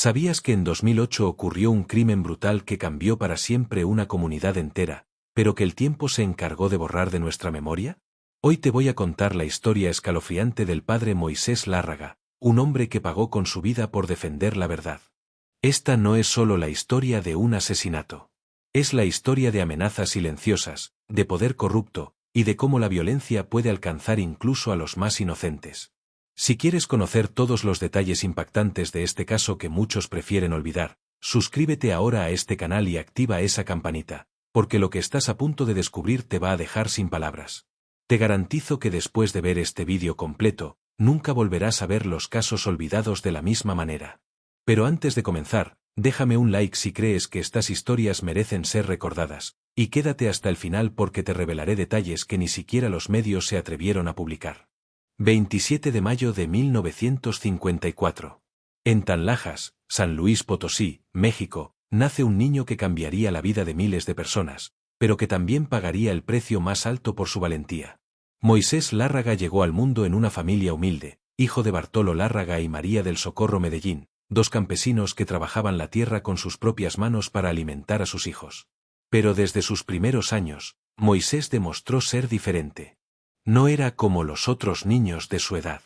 ¿Sabías que en 2008 ocurrió un crimen brutal que cambió para siempre una comunidad entera, pero que el tiempo se encargó de borrar de nuestra memoria? Hoy te voy a contar la historia escalofriante del padre Moisés Lárraga, un hombre que pagó con su vida por defender la verdad. Esta no es solo la historia de un asesinato. Es la historia de amenazas silenciosas, de poder corrupto, y de cómo la violencia puede alcanzar incluso a los más inocentes. Si quieres conocer todos los detalles impactantes de este caso que muchos prefieren olvidar, suscríbete ahora a este canal y activa esa campanita, porque lo que estás a punto de descubrir te va a dejar sin palabras. Te garantizo que después de ver este vídeo completo, nunca volverás a ver los casos olvidados de la misma manera. Pero antes de comenzar, déjame un like si crees que estas historias merecen ser recordadas, y quédate hasta el final porque te revelaré detalles que ni siquiera los medios se atrevieron a publicar. 27 de mayo de 1954. En Tanlajas, San Luis Potosí, México, nace un niño que cambiaría la vida de miles de personas, pero que también pagaría el precio más alto por su valentía. Moisés Lárraga llegó al mundo en una familia humilde, hijo de Bartolo Lárraga y María del Socorro Medellín, dos campesinos que trabajaban la tierra con sus propias manos para alimentar a sus hijos. Pero desde sus primeros años, Moisés demostró ser diferente. No era como los otros niños de su edad.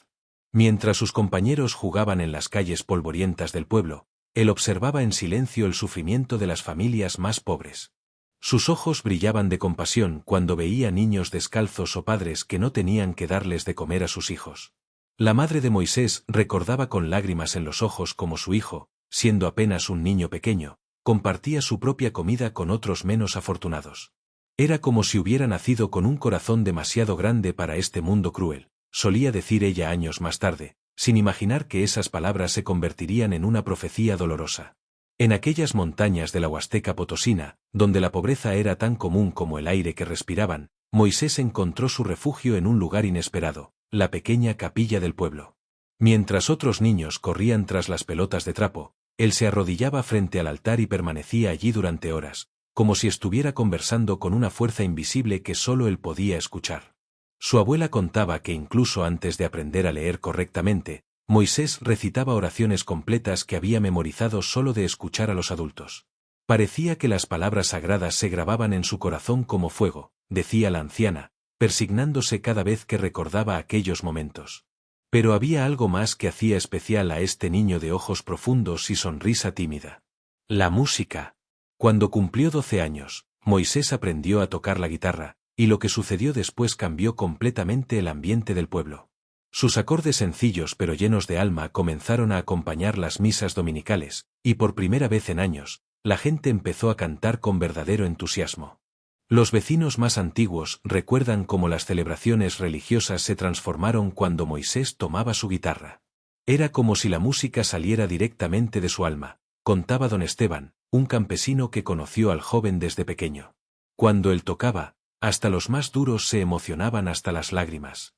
Mientras sus compañeros jugaban en las calles polvorientas del pueblo, él observaba en silencio el sufrimiento de las familias más pobres. Sus ojos brillaban de compasión cuando veía niños descalzos o padres que no tenían que darles de comer a sus hijos. La madre de Moisés recordaba con lágrimas en los ojos cómo su hijo, siendo apenas un niño pequeño, compartía su propia comida con otros menos afortunados. Era como si hubiera nacido con un corazón demasiado grande para este mundo cruel, solía decir ella años más tarde, sin imaginar que esas palabras se convertirían en una profecía dolorosa. En aquellas montañas de la Huasteca Potosina, donde la pobreza era tan común como el aire que respiraban, Moisés encontró su refugio en un lugar inesperado, la pequeña capilla del pueblo. Mientras otros niños corrían tras las pelotas de trapo, él se arrodillaba frente al altar y permanecía allí durante horas, como si estuviera conversando con una fuerza invisible que solo él podía escuchar. Su abuela contaba que incluso antes de aprender a leer correctamente, Moisés recitaba oraciones completas que había memorizado solo de escuchar a los adultos. Parecía que las palabras sagradas se grababan en su corazón como fuego, decía la anciana, persignándose cada vez que recordaba aquellos momentos. Pero había algo más que hacía especial a este niño de ojos profundos y sonrisa tímida. La música. Cuando cumplió 12 años, Moisés aprendió a tocar la guitarra, y lo que sucedió después cambió completamente el ambiente del pueblo. Sus acordes sencillos pero llenos de alma comenzaron a acompañar las misas dominicales, y por primera vez en años, la gente empezó a cantar con verdadero entusiasmo. Los vecinos más antiguos recuerdan cómo las celebraciones religiosas se transformaron cuando Moisés tomaba su guitarra. Era como si la música saliera directamente de su alma, contaba don Esteban, un campesino que conoció al joven desde pequeño. Cuando él tocaba, hasta los más duros se emocionaban hasta las lágrimas.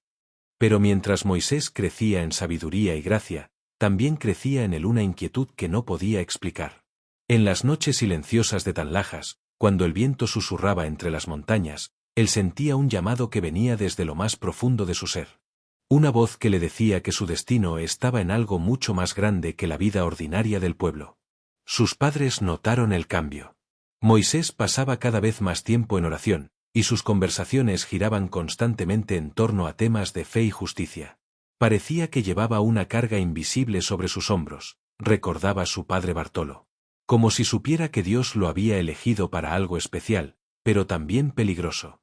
Pero mientras Moisés crecía en sabiduría y gracia, también crecía en él una inquietud que no podía explicar. En las noches silenciosas de Tanlajas, cuando el viento susurraba entre las montañas, él sentía un llamado que venía desde lo más profundo de su ser. Una voz que le decía que su destino estaba en algo mucho más grande que la vida ordinaria del pueblo. Sus padres notaron el cambio. Moisés pasaba cada vez más tiempo en oración, y sus conversaciones giraban constantemente en torno a temas de fe y justicia. Parecía que llevaba una carga invisible sobre sus hombros, recordaba su padre Bartolo. Como si supiera que Dios lo había elegido para algo especial, pero también peligroso.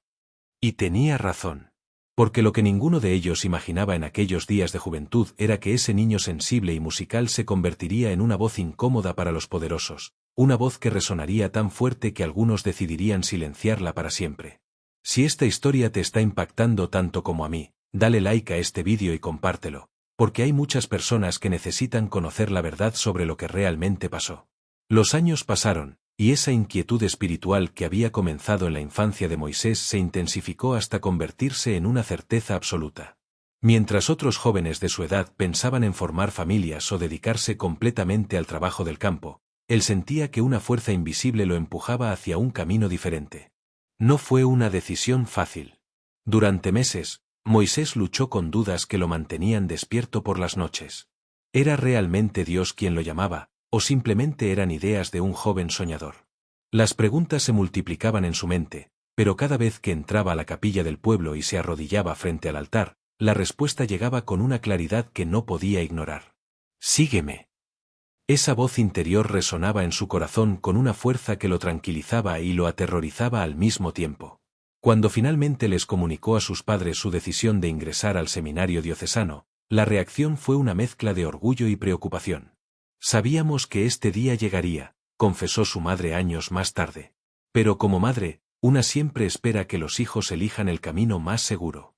Y tenía razón. Porque lo que ninguno de ellos imaginaba en aquellos días de juventud era que ese niño sensible y musical se convertiría en una voz incómoda para los poderosos, una voz que resonaría tan fuerte que algunos decidirían silenciarla para siempre. Si esta historia te está impactando tanto como a mí, dale like a este vídeo y compártelo, porque hay muchas personas que necesitan conocer la verdad sobre lo que realmente pasó. Los años pasaron, y esa inquietud espiritual que había comenzado en la infancia de Moisés se intensificó hasta convertirse en una certeza absoluta. Mientras otros jóvenes de su edad pensaban en formar familias o dedicarse completamente al trabajo del campo, él sentía que una fuerza invisible lo empujaba hacia un camino diferente. No fue una decisión fácil. Durante meses, Moisés luchó con dudas que lo mantenían despierto por las noches. ¿Era realmente Dios quien lo llamaba, ¿O simplemente eran ideas de un joven soñador? Las preguntas se multiplicaban en su mente, pero cada vez que entraba a la capilla del pueblo y se arrodillaba frente al altar, la respuesta llegaba con una claridad que no podía ignorar. «Sígueme». Esa voz interior resonaba en su corazón con una fuerza que lo tranquilizaba y lo aterrorizaba al mismo tiempo. Cuando finalmente les comunicó a sus padres su decisión de ingresar al seminario diocesano, la reacción fue una mezcla de orgullo y preocupación. «Sabíamos que este día llegaría», confesó su madre años más tarde. Pero como madre, una siempre espera que los hijos elijan el camino más seguro.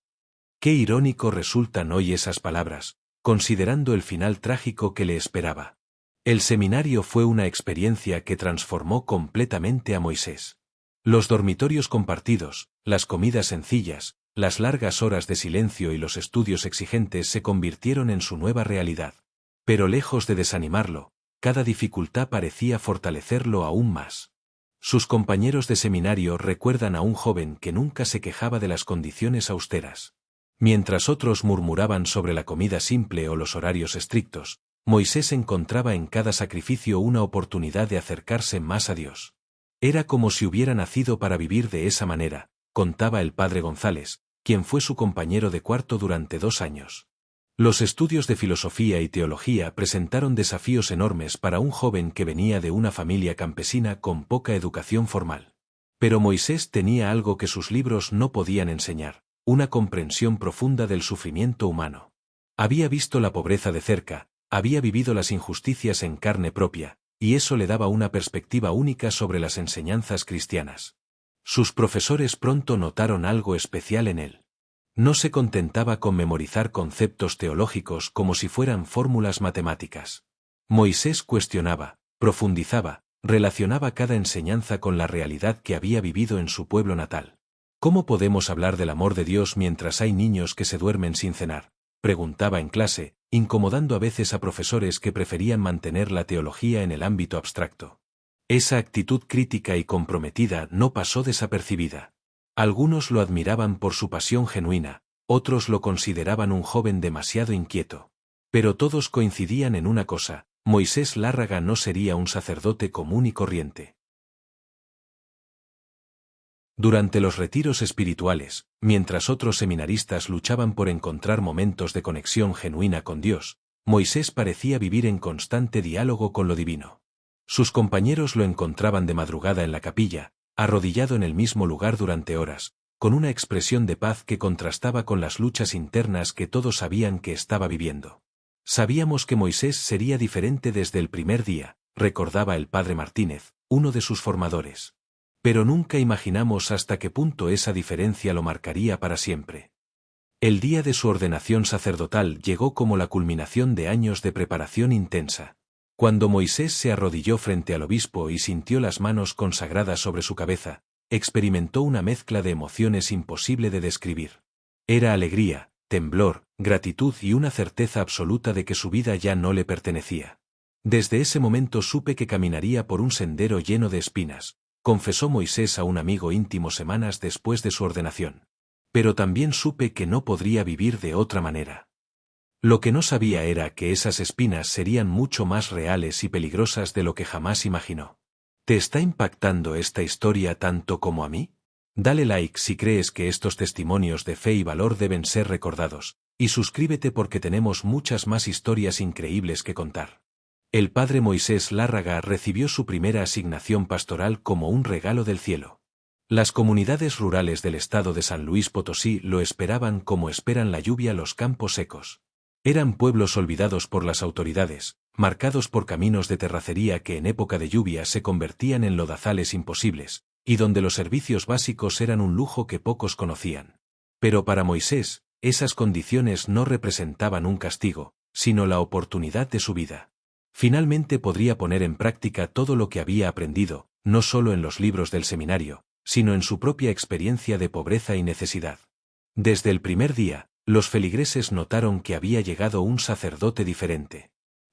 Qué irónico resultan hoy esas palabras, considerando el final trágico que le esperaba. El seminario fue una experiencia que transformó completamente a Moisés. Los dormitorios compartidos, las comidas sencillas, las largas horas de silencio y los estudios exigentes se convirtieron en su nueva realidad. Pero lejos de desanimarlo, cada dificultad parecía fortalecerlo aún más. Sus compañeros de seminario recuerdan a un joven que nunca se quejaba de las condiciones austeras. Mientras otros murmuraban sobre la comida simple o los horarios estrictos, Moisés encontraba en cada sacrificio una oportunidad de acercarse más a Dios. Era como si hubiera nacido para vivir de esa manera, contaba el padre González, quien fue su compañero de cuarto durante 2 años. Los estudios de filosofía y teología presentaron desafíos enormes para un joven que venía de una familia campesina con poca educación formal. Pero Moisés tenía algo que sus libros no podían enseñar, una comprensión profunda del sufrimiento humano. Había visto la pobreza de cerca, había vivido las injusticias en carne propia, y eso le daba una perspectiva única sobre las enseñanzas cristianas. Sus profesores pronto notaron algo especial en él. No se contentaba con memorizar conceptos teológicos como si fueran fórmulas matemáticas. Moisés cuestionaba, profundizaba, relacionaba cada enseñanza con la realidad que había vivido en su pueblo natal. ¿Cómo podemos hablar del amor de Dios mientras hay niños que se duermen sin cenar?, preguntaba en clase, incomodando a veces a profesores que preferían mantener la teología en el ámbito abstracto. Esa actitud crítica y comprometida no pasó desapercibida. Algunos lo admiraban por su pasión genuina, otros lo consideraban un joven demasiado inquieto. Pero todos coincidían en una cosa: Moisés Lárraga no sería un sacerdote común y corriente. Durante los retiros espirituales, mientras otros seminaristas luchaban por encontrar momentos de conexión genuina con Dios, Moisés parecía vivir en constante diálogo con lo divino. Sus compañeros lo encontraban de madrugada en la capilla, arrodillado en el mismo lugar durante horas, con una expresión de paz que contrastaba con las luchas internas que todos sabían que estaba viviendo. Sabíamos que Moisés sería diferente desde el primer día, recordaba el padre Martínez, uno de sus formadores. Pero nunca imaginamos hasta qué punto esa diferencia lo marcaría para siempre. El día de su ordenación sacerdotal llegó como la culminación de años de preparación intensa. Cuando Moisés se arrodilló frente al obispo y sintió las manos consagradas sobre su cabeza, experimentó una mezcla de emociones imposible de describir. Era alegría, temblor, gratitud y una certeza absoluta de que su vida ya no le pertenecía. Desde ese momento supe que caminaría por un sendero lleno de espinas, confesó Moisés a un amigo íntimo semanas después de su ordenación. Pero también supe que no podría vivir de otra manera. Lo que no sabía era que esas espinas serían mucho más reales y peligrosas de lo que jamás imaginó. ¿Te está impactando esta historia tanto como a mí? Dale like si crees que estos testimonios de fe y valor deben ser recordados, y suscríbete porque tenemos muchas más historias increíbles que contar. El padre Moisés Lárraga recibió su primera asignación pastoral como un regalo del cielo. Las comunidades rurales del estado de San Luis Potosí lo esperaban como esperan la lluvia los campos secos. Eran pueblos olvidados por las autoridades, marcados por caminos de terracería que en época de lluvia se convertían en lodazales imposibles, y donde los servicios básicos eran un lujo que pocos conocían. Pero para Moisés, esas condiciones no representaban un castigo, sino la oportunidad de su vida. Finalmente podría poner en práctica todo lo que había aprendido, no solo en los libros del seminario, sino en su propia experiencia de pobreza y necesidad. Desde el primer día, los feligreses notaron que había llegado un sacerdote diferente.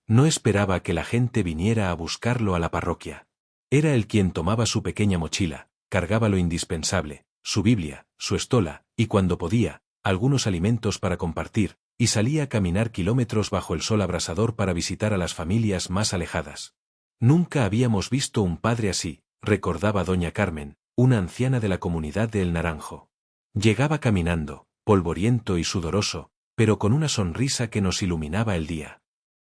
No esperaba que la gente viniera a buscarlo a la parroquia. Era él quien tomaba su pequeña mochila, cargaba lo indispensable, su Biblia, su estola, y cuando podía, algunos alimentos para compartir, y salía a caminar kilómetros bajo el sol abrasador para visitar a las familias más alejadas. Nunca habíamos visto un padre así, recordaba doña Carmen, una anciana de la comunidad de El Naranjo. Llegaba caminando, polvoriento y sudoroso, pero con una sonrisa que nos iluminaba el día.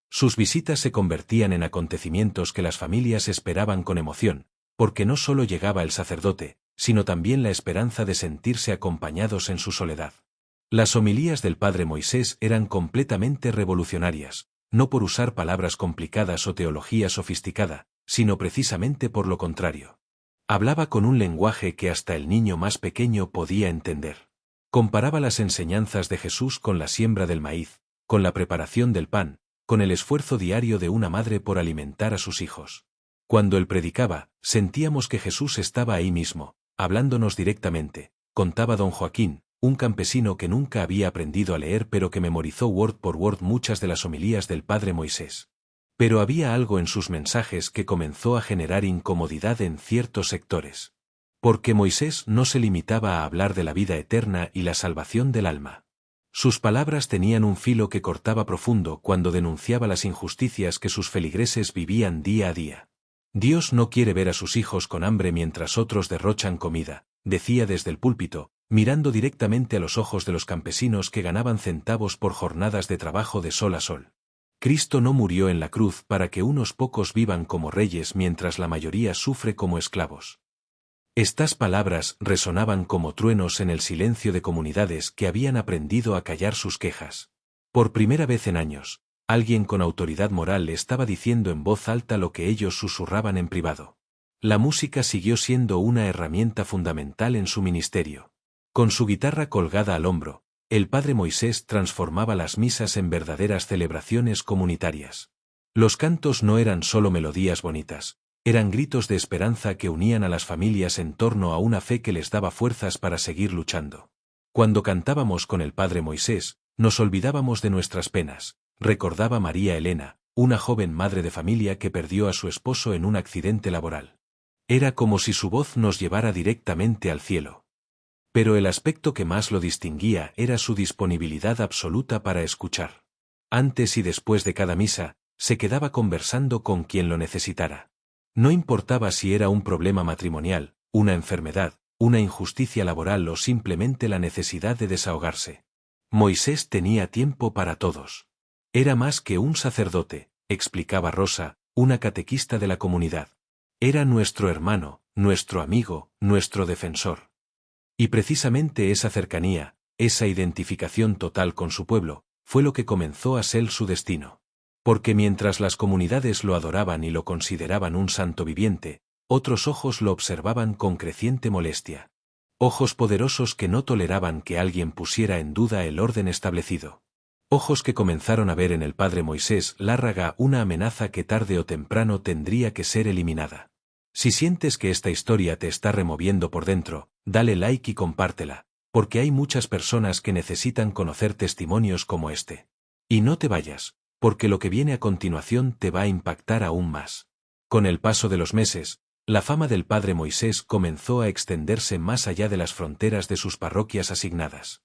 Sus visitas se convertían en acontecimientos que las familias esperaban con emoción, porque no solo llegaba el sacerdote, sino también la esperanza de sentirse acompañados en su soledad. Las homilías del padre Moisés eran completamente revolucionarias, no por usar palabras complicadas o teología sofisticada, sino precisamente por lo contrario. Hablaba con un lenguaje que hasta el niño más pequeño podía entender. Comparaba las enseñanzas de Jesús con la siembra del maíz, con la preparación del pan, con el esfuerzo diario de una madre por alimentar a sus hijos. Cuando él predicaba, sentíamos que Jesús estaba ahí mismo, hablándonos directamente, contaba don Joaquín, un campesino que nunca había aprendido a leer pero que memorizó word por word muchas de las homilías del padre Moisés. Pero había algo en sus mensajes que comenzó a generar incomodidad en ciertos sectores. Porque Moisés no se limitaba a hablar de la vida eterna y la salvación del alma. Sus palabras tenían un filo que cortaba profundo cuando denunciaba las injusticias que sus feligreses vivían día a día. Dios no quiere ver a sus hijos con hambre mientras otros derrochan comida, decía desde el púlpito, mirando directamente a los ojos de los campesinos que ganaban centavos por jornadas de trabajo de sol a sol. Cristo no murió en la cruz para que unos pocos vivan como reyes mientras la mayoría sufre como esclavos. Estas palabras resonaban como truenos en el silencio de comunidades que habían aprendido a callar sus quejas. Por primera vez en años, alguien con autoridad moral estaba diciendo en voz alta lo que ellos susurraban en privado. La música siguió siendo una herramienta fundamental en su ministerio. Con su guitarra colgada al hombro, el padre Moisés transformaba las misas en verdaderas celebraciones comunitarias. Los cantos no eran solo melodías bonitas, eran gritos de esperanza que unían a las familias en torno a una fe que les daba fuerzas para seguir luchando. Cuando cantábamos con el padre Moisés, nos olvidábamos de nuestras penas, recordaba María Elena, una joven madre de familia que perdió a su esposo en un accidente laboral. Era como si su voz nos llevara directamente al cielo. Pero el aspecto que más lo distinguía era su disponibilidad absoluta para escuchar. Antes y después de cada misa, se quedaba conversando con quien lo necesitara. No importaba si era un problema matrimonial, una enfermedad, una injusticia laboral o simplemente la necesidad de desahogarse. Moisés tenía tiempo para todos. Era más que un sacerdote, explicaba Rosa, una catequista de la comunidad. Era nuestro hermano, nuestro amigo, nuestro defensor. Y precisamente esa cercanía, esa identificación total con su pueblo, fue lo que comenzó a ser su destino. Porque mientras las comunidades lo adoraban y lo consideraban un santo viviente, otros ojos lo observaban con creciente molestia. Ojos poderosos que no toleraban que alguien pusiera en duda el orden establecido. Ojos que comenzaron a ver en el padre Moisés Lárraga una amenaza que tarde o temprano tendría que ser eliminada. Si sientes que esta historia te está removiendo por dentro, dale like y compártela, porque hay muchas personas que necesitan conocer testimonios como este. Y no te vayas, porque lo que viene a continuación te va a impactar aún más. Con el paso de los meses, la fama del padre Moisés comenzó a extenderse más allá de las fronteras de sus parroquias asignadas.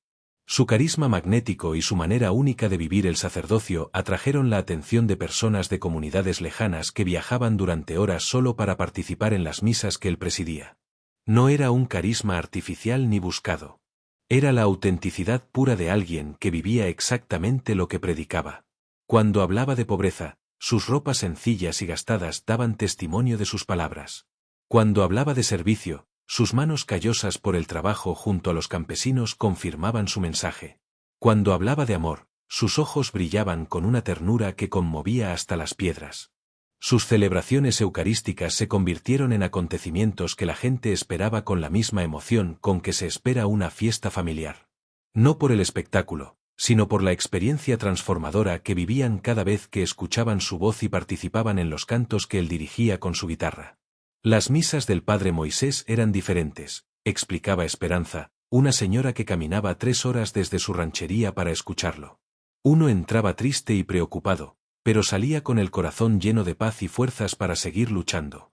Su carisma magnético y su manera única de vivir el sacerdocio atrajeron la atención de personas de comunidades lejanas que viajaban durante horas solo para participar en las misas que él presidía. No era un carisma artificial ni buscado. Era la autenticidad pura de alguien que vivía exactamente lo que predicaba. Cuando hablaba de pobreza, sus ropas sencillas y gastadas daban testimonio de sus palabras. Cuando hablaba de servicio, sus manos callosas por el trabajo junto a los campesinos confirmaban su mensaje. Cuando hablaba de amor, sus ojos brillaban con una ternura que conmovía hasta las piedras. Sus celebraciones eucarísticas se convirtieron en acontecimientos que la gente esperaba con la misma emoción con que se espera una fiesta familiar. No por el espectáculo, sino por la experiencia transformadora que vivían cada vez que escuchaban su voz y participaban en los cantos que él dirigía con su guitarra. Las misas del padre Moisés eran diferentes, explicaba Esperanza, una señora que caminaba 3 horas desde su ranchería para escucharlo. Uno entraba triste y preocupado, pero salía con el corazón lleno de paz y fuerzas para seguir luchando.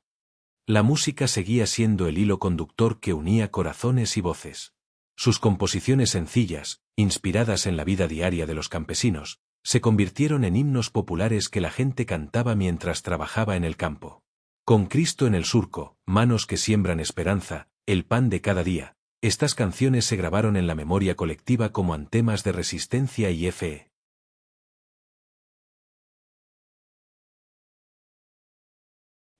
La música seguía siendo el hilo conductor que unía corazones y voces. Sus composiciones sencillas, inspiradas en la vida diaria de los campesinos, se convirtieron en himnos populares que la gente cantaba mientras trabajaba en el campo. Con Cristo en el surco, manos que siembran esperanza, el pan de cada día. Estas canciones se grabaron en la memoria colectiva como antemas de resistencia y fe.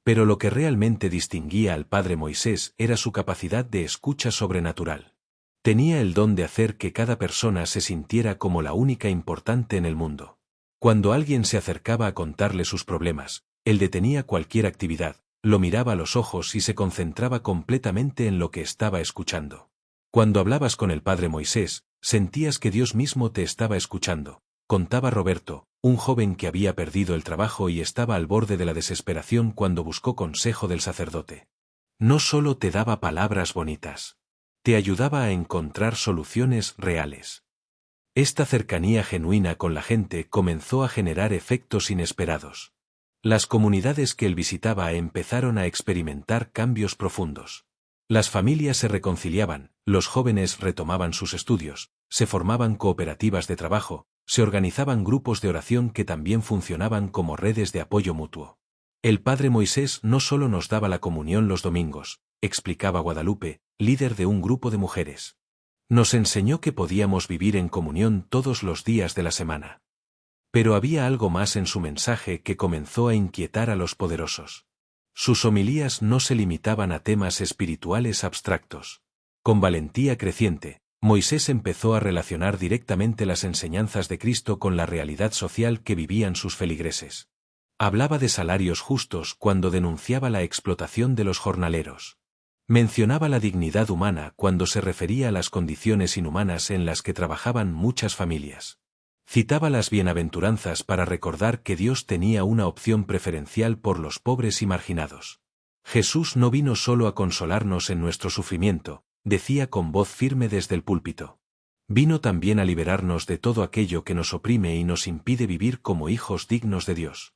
Pero lo que realmente distinguía al padre Moisés era su capacidad de escucha sobrenatural. Tenía el don de hacer que cada persona se sintiera como la única importante en el mundo. Cuando alguien se acercaba a contarle sus problemas, él detenía cualquier actividad, lo miraba a los ojos y se concentraba completamente en lo que estaba escuchando. Cuando hablabas con el padre Moisés, sentías que Dios mismo te estaba escuchando. Contaba Roberto, un joven que había perdido el trabajo y estaba al borde de la desesperación cuando buscó consejo del sacerdote. No solo te daba palabras bonitas. Te ayudaba a encontrar soluciones reales. Esta cercanía genuina con la gente comenzó a generar efectos inesperados. Las comunidades que él visitaba empezaron a experimentar cambios profundos. Las familias se reconciliaban, los jóvenes retomaban sus estudios, se formaban cooperativas de trabajo, se organizaban grupos de oración que también funcionaban como redes de apoyo mutuo. El padre Moisés no solo nos daba la comunión los domingos, explicaba Guadalupe, líder de un grupo de mujeres. Nos enseñó que podíamos vivir en comunión todos los días de la semana. Pero había algo más en su mensaje que comenzó a inquietar a los poderosos. Sus homilías no se limitaban a temas espirituales abstractos. Con valentía creciente, Moisés empezó a relacionar directamente las enseñanzas de Cristo con la realidad social que vivían sus feligreses. Hablaba de salarios justos cuando denunciaba la explotación de los jornaleros. Mencionaba la dignidad humana cuando se refería a las condiciones inhumanas en las que trabajaban muchas familias. Citaba las bienaventuranzas para recordar que Dios tenía una opción preferencial por los pobres y marginados. Jesús no vino solo a consolarnos en nuestro sufrimiento, decía con voz firme desde el púlpito. Vino también a liberarnos de todo aquello que nos oprime y nos impide vivir como hijos dignos de Dios.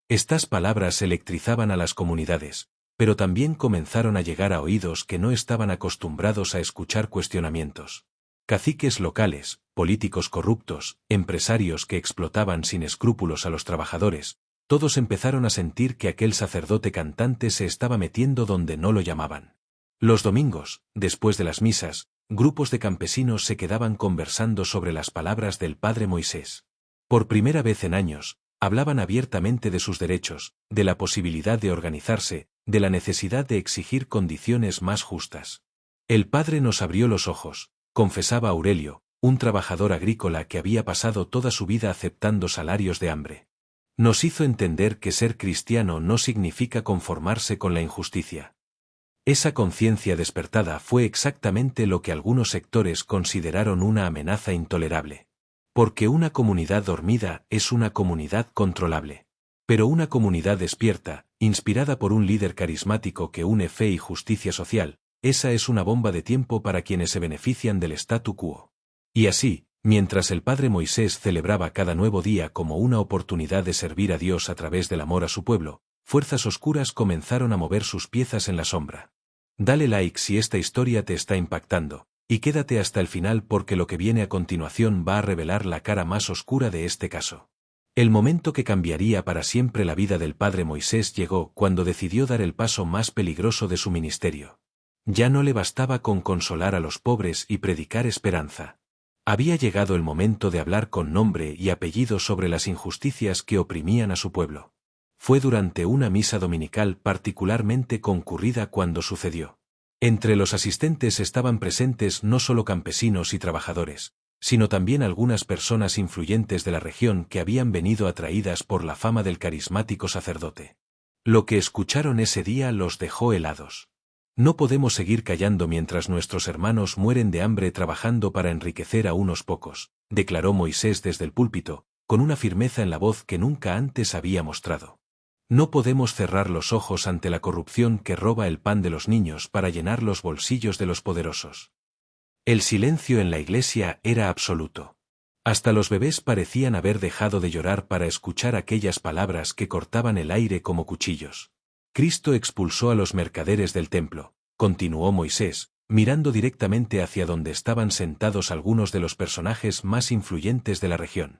Estas palabras electrizaban a las comunidades, pero también comenzaron a llegar a oídos que no estaban acostumbrados a escuchar cuestionamientos. Caciques locales, políticos corruptos, empresarios que explotaban sin escrúpulos a los trabajadores, todos empezaron a sentir que aquel sacerdote cantante se estaba metiendo donde no lo llamaban. Los domingos, después de las misas, grupos de campesinos se quedaban conversando sobre las palabras del padre Moisés. Por primera vez en años, hablaban abiertamente de sus derechos, de la posibilidad de organizarse, de la necesidad de exigir condiciones más justas. El padre nos abrió los ojos, confesaba Aurelio, un trabajador agrícola que había pasado toda su vida aceptando salarios de hambre. Nos hizo entender que ser cristiano no significa conformarse con la injusticia. Esa conciencia despertada fue exactamente lo que algunos sectores consideraron una amenaza intolerable. Porque una comunidad dormida es una comunidad controlable. Pero una comunidad despierta, inspirada por un líder carismático que une fe y justicia social, esa es una bomba de tiempo para quienes se benefician del statu quo. Y así, mientras el padre Moisés celebraba cada nuevo día como una oportunidad de servir a Dios a través del amor a su pueblo, fuerzas oscuras comenzaron a mover sus piezas en la sombra. Dale like si esta historia te está impactando, y quédate hasta el final porque lo que viene a continuación va a revelar la cara más oscura de este caso. El momento que cambiaría para siempre la vida del padre Moisés llegó cuando decidió dar el paso más peligroso de su ministerio. Ya no le bastaba con consolar a los pobres y predicar esperanza. Había llegado el momento de hablar con nombre y apellido sobre las injusticias que oprimían a su pueblo. Fue durante una misa dominical particularmente concurrida cuando sucedió. Entre los asistentes estaban presentes no solo campesinos y trabajadores, sino también algunas personas influyentes de la región que habían venido atraídas por la fama del carismático sacerdote. Lo que escucharon ese día los dejó helados. No podemos seguir callando mientras nuestros hermanos mueren de hambre trabajando para enriquecer a unos pocos, declaró Moisés desde el púlpito, con una firmeza en la voz que nunca antes había mostrado. No podemos cerrar los ojos ante la corrupción que roba el pan de los niños para llenar los bolsillos de los poderosos. El silencio en la iglesia era absoluto. Hasta los bebés parecían haber dejado de llorar para escuchar aquellas palabras que cortaban el aire como cuchillos. Cristo expulsó a los mercaderes del templo, continuó Moisés, mirando directamente hacia donde estaban sentados algunos de los personajes más influyentes de la región.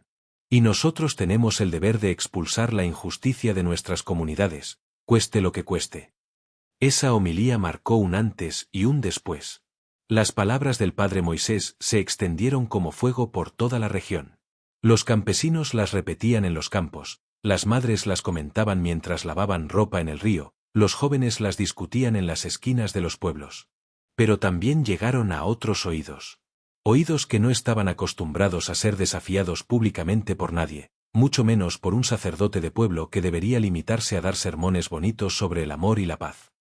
Y nosotros tenemos el deber de expulsar la injusticia de nuestras comunidades, cueste lo que cueste. Esa homilía marcó un antes y un después. Las palabras del padre Moisés se extendieron como fuego por toda la región. Los campesinos las repetían en los campos, las madres las comentaban mientras lavaban ropa en el río, los jóvenes las discutían en las esquinas de los pueblos. Pero también llegaron a otros oídos. Oídos que no estaban acostumbrados a ser desafiados públicamente por nadie, mucho menos por un sacerdote de pueblo que debería limitarse a dar sermones bonitos sobre el amor y la paz.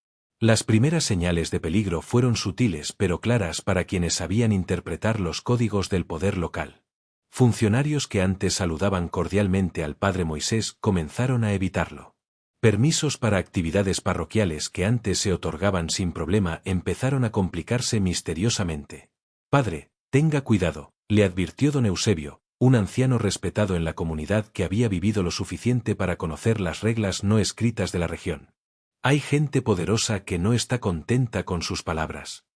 Las primeras señales de peligro fueron sutiles pero claras para quienes sabían interpretar los códigos del poder local. Funcionarios que antes saludaban cordialmente al padre Moisés comenzaron a evitarlo. Permisos para actividades parroquiales que antes se otorgaban sin problema empezaron a complicarse misteriosamente. Padre, tenga cuidado, le advirtió don Eusebio, un anciano respetado en la comunidad que había vivido lo suficiente para conocer las reglas no escritas de la región. Hay gente poderosa que no está contenta con sus palabras.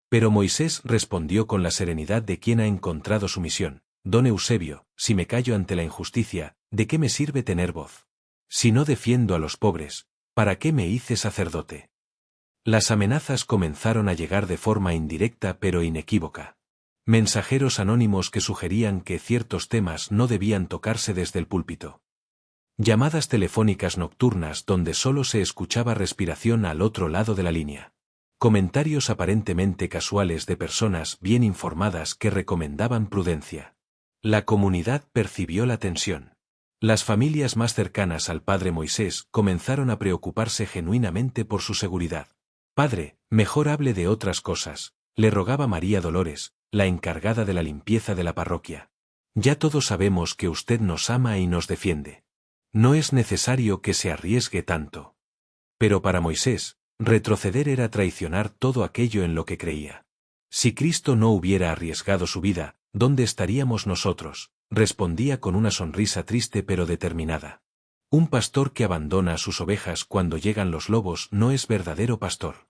Pero Moisés respondió con la serenidad de quien ha encontrado su misión. Don Eusebio, si me callo ante la injusticia, ¿de qué me sirve tener voz? Si no defiendo a los pobres, ¿para qué me hice sacerdote? Las amenazas comenzaron a llegar de forma indirecta pero inequívoca. Mensajeros anónimos que sugerían que ciertos temas no debían tocarse desde el púlpito. Llamadas telefónicas nocturnas donde solo se escuchaba respiración al otro lado de la línea. Comentarios aparentemente casuales de personas bien informadas que recomendaban prudencia. La comunidad percibió la tensión. Las familias más cercanas al padre Moisés comenzaron a preocuparse genuinamente por su seguridad. Padre, mejor hable de otras cosas, le rogaba María Dolores, la encargada de la limpieza de la parroquia. Ya todos sabemos que usted nos ama y nos defiende. No es necesario que se arriesgue tanto. Pero para Moisés, retroceder era traicionar todo aquello en lo que creía. Si Cristo no hubiera arriesgado su vida, ¿dónde estaríamos nosotros?, respondía con una sonrisa triste pero determinada. Un pastor que abandona a sus ovejas cuando llegan los lobos no es verdadero pastor.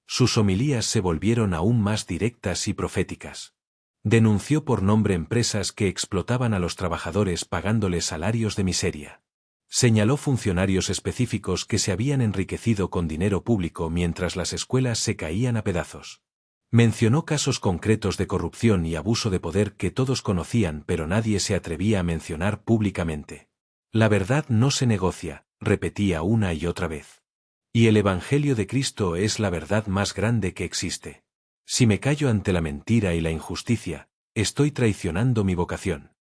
Sus homilías se volvieron aún más directas y proféticas. Denunció por nombre empresas que explotaban a los trabajadores pagándoles salarios de miseria. Señaló funcionarios específicos que se habían enriquecido con dinero público mientras las escuelas se caían a pedazos. Mencionó casos concretos de corrupción y abuso de poder que todos conocían pero nadie se atrevía a mencionar públicamente. La verdad no se negocia, repetía una y otra vez. Y el Evangelio de Cristo es la verdad más grande que existe. Si me callo ante la mentira y la injusticia, estoy traicionando mi vocación.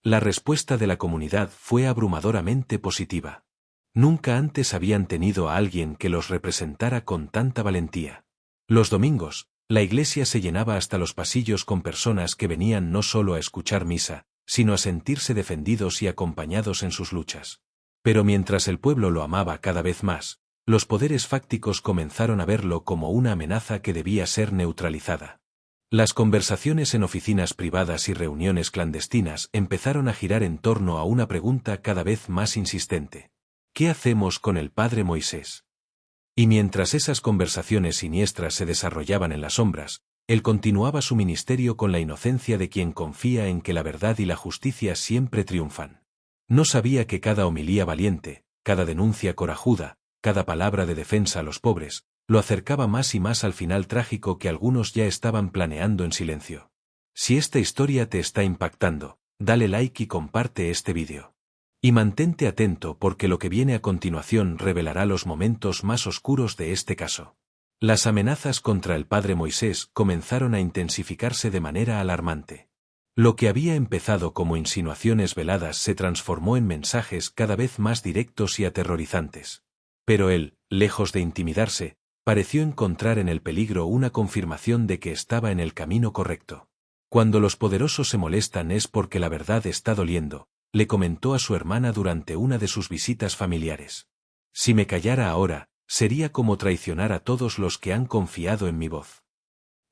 La respuesta de la comunidad fue abrumadoramente positiva. Nunca antes habían tenido a alguien que los representara con tanta valentía. Los domingos, la iglesia se llenaba hasta los pasillos con personas que venían no solo a escuchar misa, sino a sentirse defendidos y acompañados en sus luchas. Pero mientras el pueblo lo amaba cada vez más, los poderes fácticos comenzaron a verlo como una amenaza que debía ser neutralizada. Las conversaciones en oficinas privadas y reuniones clandestinas empezaron a girar en torno a una pregunta cada vez más insistente. ¿Qué hacemos con el padre Moisés? Y mientras esas conversaciones siniestras se desarrollaban en las sombras, él continuaba su ministerio con la inocencia de quien confía en que la verdad y la justicia siempre triunfan. No sabía que cada homilía valiente, cada denuncia corajuda, cada palabra de defensa a los pobres, lo acercaba más y más al final trágico que algunos ya estaban planeando en silencio. Si esta historia te está impactando, dale like y comparte este vídeo. Y mantente atento porque lo que viene a continuación revelará los momentos más oscuros de este caso. Las amenazas contra el padre Moisés comenzaron a intensificarse de manera alarmante. Lo que había empezado como insinuaciones veladas se transformó en mensajes cada vez más directos y aterrorizantes. Pero él, lejos de intimidarse, pareció encontrar en el peligro una confirmación de que estaba en el camino correcto. Cuando los poderosos se molestan es porque la verdad está doliendo, le comentó a su hermana durante una de sus visitas familiares. Si me callara ahora, sería como traicionar a todos los que han confiado en mi voz.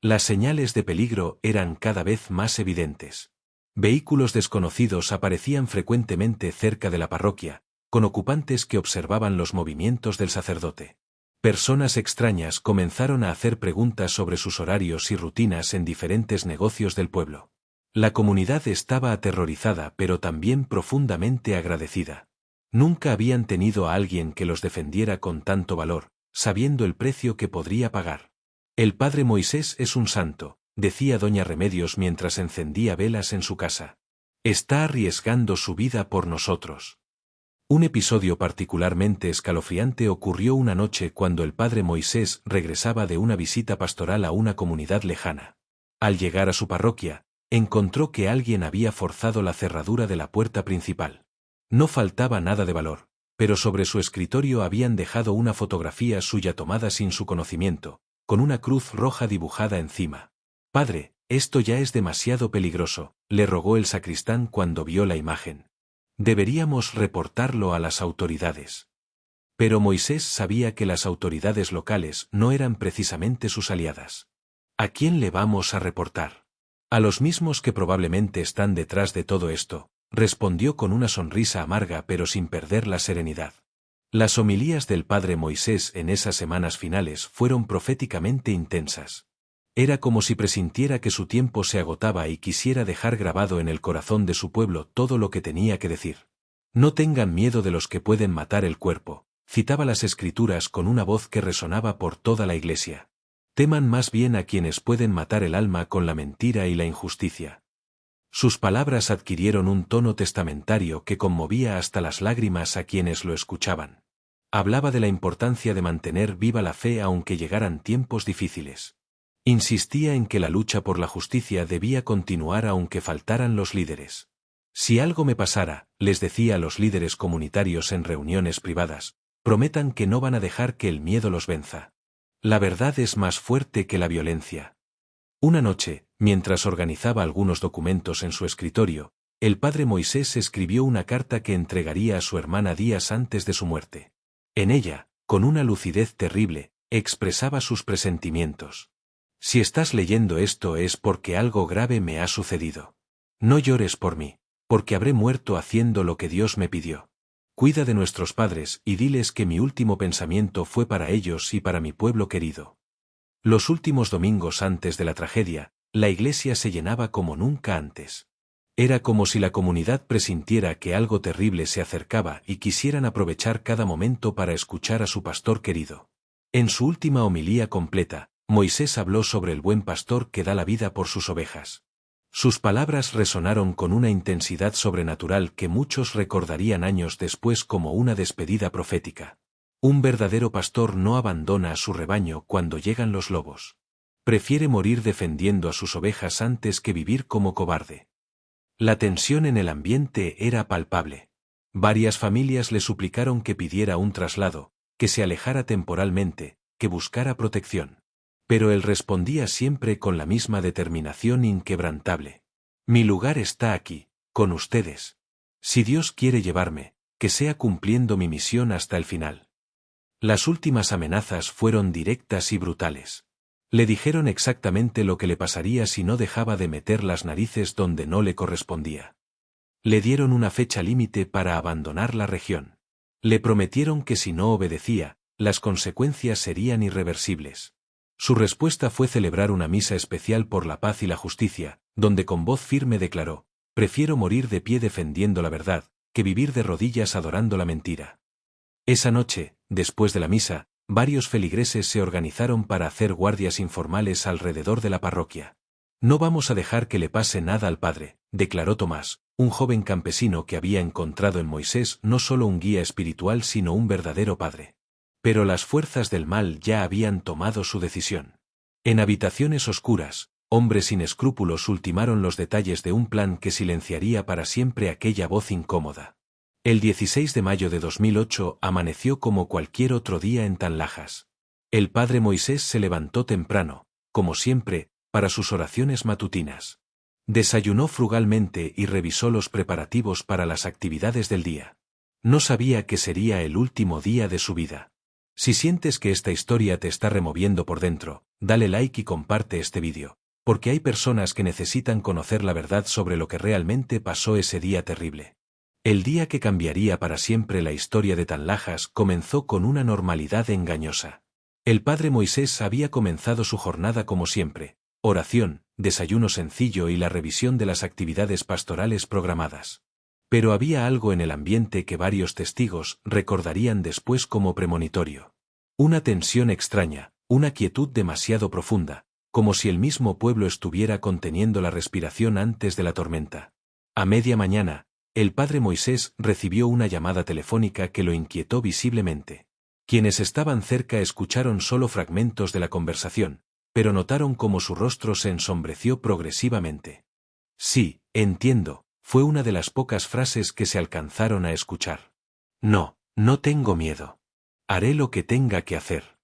Las señales de peligro eran cada vez más evidentes. Vehículos desconocidos aparecían frecuentemente cerca de la parroquia, con ocupantes que observaban los movimientos del sacerdote. Personas extrañas comenzaron a hacer preguntas sobre sus horarios y rutinas en diferentes negocios del pueblo. La comunidad estaba aterrorizada pero también profundamente agradecida. Nunca habían tenido a alguien que los defendiera con tanto valor, sabiendo el precio que podría pagar. El padre Moisés es un santo, decía doña Remedios mientras encendía velas en su casa. Está arriesgando su vida por nosotros. Un episodio particularmente escalofriante ocurrió una noche cuando el padre Moisés regresaba de una visita pastoral a una comunidad lejana. Al llegar a su parroquia, encontró que alguien había forzado la cerradura de la puerta principal. No faltaba nada de valor, pero sobre su escritorio habían dejado una fotografía suya tomada sin su conocimiento, con una cruz roja dibujada encima. «Padre, esto ya es demasiado peligroso», le rogó el sacristán cuando vio la imagen. «Deberíamos reportarlo a las autoridades». Pero Moisés sabía que las autoridades locales no eran precisamente sus aliadas. ¿A quién le vamos a reportar? A los mismos que probablemente están detrás de todo esto, respondió con una sonrisa amarga pero sin perder la serenidad. Las homilías del padre Moisés en esas semanas finales fueron proféticamente intensas. Era como si presintiera que su tiempo se agotaba y quisiera dejar grabado en el corazón de su pueblo todo lo que tenía que decir. No tengan miedo de los que pueden matar el cuerpo, citaba las Escrituras con una voz que resonaba por toda la iglesia. Teman más bien a quienes pueden matar el alma con la mentira y la injusticia. Sus palabras adquirieron un tono testamentario que conmovía hasta las lágrimas a quienes lo escuchaban. Hablaba de la importancia de mantener viva la fe aunque llegaran tiempos difíciles. Insistía en que la lucha por la justicia debía continuar aunque faltaran los líderes. Si algo me pasara, les decía a los líderes comunitarios en reuniones privadas, prometan que no van a dejar que el miedo los venza. La verdad es más fuerte que la violencia. Una noche, mientras organizaba algunos documentos en su escritorio, el padre Moisés escribió una carta que entregaría a su hermana días antes de su muerte. En ella, con una lucidez terrible, expresaba sus presentimientos. Si estás leyendo esto es porque algo grave me ha sucedido. No llores por mí, porque habré muerto haciendo lo que Dios me pidió. Cuida de nuestros padres y diles que mi último pensamiento fue para ellos y para mi pueblo querido. Los últimos domingos antes de la tragedia, la iglesia se llenaba como nunca antes. Era como si la comunidad presintiera que algo terrible se acercaba y quisieran aprovechar cada momento para escuchar a su pastor querido. En su última homilía completa, Moisés habló sobre el buen pastor que da la vida por sus ovejas. Sus palabras resonaron con una intensidad sobrenatural que muchos recordarían años después como una despedida profética. Un verdadero pastor no abandona a su rebaño cuando llegan los lobos. Prefiere morir defendiendo a sus ovejas antes que vivir como cobarde. La tensión en el ambiente era palpable. Varias familias le suplicaron que pidiera un traslado, que se alejara temporalmente, que buscara protección. Pero él respondía siempre con la misma determinación inquebrantable. Mi lugar está aquí, con ustedes. Si Dios quiere llevarme, que sea cumpliendo mi misión hasta el final. Las últimas amenazas fueron directas y brutales. Le dijeron exactamente lo que le pasaría si no dejaba de meter las narices donde no le correspondía. Le dieron una fecha límite para abandonar la región. Le prometieron que si no obedecía, las consecuencias serían irreversibles. Su respuesta fue celebrar una misa especial por la paz y la justicia, donde con voz firme declaró: prefiero morir de pie defendiendo la verdad, que vivir de rodillas adorando la mentira. Esa noche, después de la misa, varios feligreses se organizaron para hacer guardias informales alrededor de la parroquia. No vamos a dejar que le pase nada al padre, declaró Tomás, un joven campesino que había encontrado en Moisés no solo un guía espiritual sino un verdadero padre. Pero las fuerzas del mal ya habían tomado su decisión. En habitaciones oscuras, hombres sin escrúpulos ultimaron los detalles de un plan que silenciaría para siempre aquella voz incómoda. El 16 de mayo de 2008 amaneció como cualquier otro día en Tanlajas. El padre Moisés se levantó temprano, como siempre, para sus oraciones matutinas. Desayunó frugalmente y revisó los preparativos para las actividades del día. No sabía que sería el último día de su vida. Si sientes que esta historia te está removiendo por dentro, dale like y comparte este vídeo, porque hay personas que necesitan conocer la verdad sobre lo que realmente pasó ese día terrible. El día que cambiaría para siempre la historia de Tanlajas comenzó con una normalidad engañosa. El padre Moisés había comenzado su jornada como siempre: oración, desayuno sencillo y la revisión de las actividades pastorales programadas. Pero había algo en el ambiente que varios testigos recordarían después como premonitorio. Una tensión extraña, una quietud demasiado profunda, como si el mismo pueblo estuviera conteniendo la respiración antes de la tormenta. A media mañana, el padre Moisés recibió una llamada telefónica que lo inquietó visiblemente. Quienes estaban cerca escucharon solo fragmentos de la conversación, pero notaron cómo su rostro se ensombreció progresivamente. Sí, entiendo, fue una de las pocas frases que se alcanzaron a escuchar. No, no tengo miedo. Haré lo que tenga que hacer.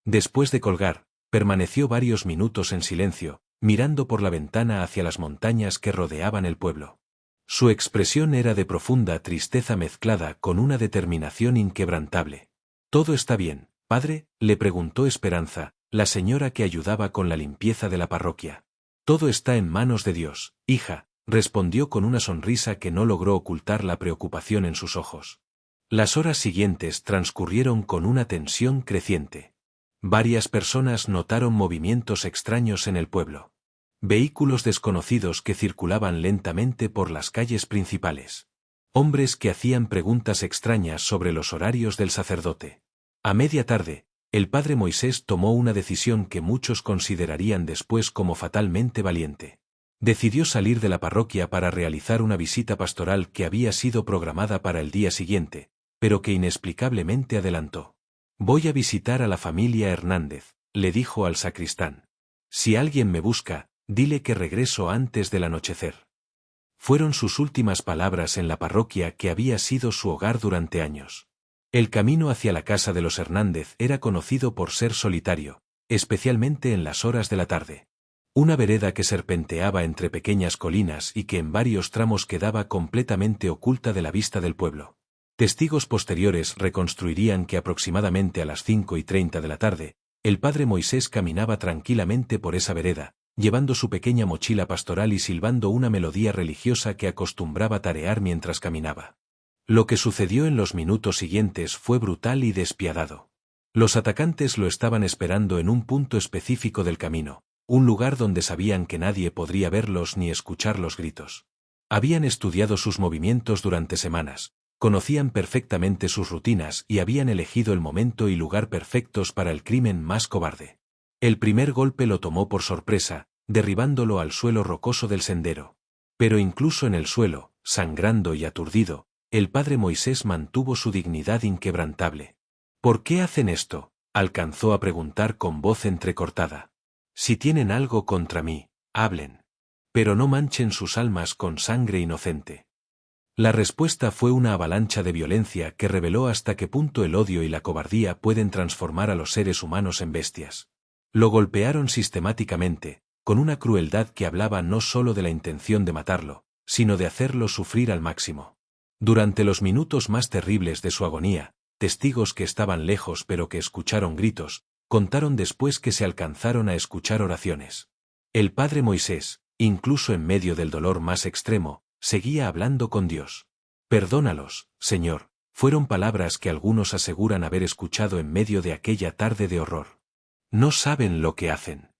Después de colgar, permaneció varios minutos en silencio, mirando por la ventana hacia las montañas que rodeaban el pueblo. Su expresión era de profunda tristeza mezclada con una determinación inquebrantable. «¿Todo está bien, padre?», le preguntó Esperanza, la señora que ayudaba con la limpieza de la parroquia. «Todo está en manos de Dios, hija», respondió con una sonrisa que no logró ocultar la preocupación en sus ojos. Las horas siguientes transcurrieron con una tensión creciente. Varias personas notaron movimientos extraños en el pueblo. Vehículos desconocidos que circulaban lentamente por las calles principales. Hombres que hacían preguntas extrañas sobre los horarios del sacerdote. A media tarde, el padre Moisés tomó una decisión que muchos considerarían después como fatalmente valiente. Decidió salir de la parroquia para realizar una visita pastoral que había sido programada para el día siguiente, pero que inexplicablemente adelantó. «Voy a visitar a la familia Hernández», le dijo al sacristán. «Si alguien me busca, dile que regreso antes del anochecer». Fueron sus últimas palabras en la parroquia que había sido su hogar durante años. El camino hacia la casa de los Hernández era conocido por ser solitario, especialmente en las horas de la tarde. Una vereda que serpenteaba entre pequeñas colinas y que en varios tramos quedaba completamente oculta de la vista del pueblo. Testigos posteriores reconstruirían que aproximadamente a las 5:30 de la tarde, el padre Moisés caminaba tranquilamente por esa vereda, llevando su pequeña mochila pastoral y silbando una melodía religiosa que acostumbraba tarear mientras caminaba. Lo que sucedió en los minutos siguientes fue brutal y despiadado. Los atacantes lo estaban esperando en un punto específico del camino, un lugar donde sabían que nadie podría verlos ni escuchar los gritos. Habían estudiado sus movimientos durante semanas, conocían perfectamente sus rutinas y habían elegido el momento y lugar perfectos para el crimen más cobarde. El primer golpe lo tomó por sorpresa, derribándolo al suelo rocoso del sendero. Pero incluso en el suelo, sangrando y aturdido, el padre Moisés mantuvo su dignidad inquebrantable. «¿Por qué hacen esto?», alcanzó a preguntar con voz entrecortada. «Si tienen algo contra mí, hablen. Pero no manchen sus almas con sangre inocente». La respuesta fue una avalancha de violencia que reveló hasta qué punto el odio y la cobardía pueden transformar a los seres humanos en bestias. Lo golpearon sistemáticamente, con una crueldad que hablaba no solo de la intención de matarlo, sino de hacerlo sufrir al máximo. Durante los minutos más terribles de su agonía, testigos que estaban lejos pero que escucharon gritos, contaron después que se alcanzaron a escuchar oraciones. El padre Moisés, incluso en medio del dolor más extremo, seguía hablando con Dios. «Perdónalos, Señor», fueron palabras que algunos aseguran haber escuchado en medio de aquella tarde de horror. «No saben lo que hacen».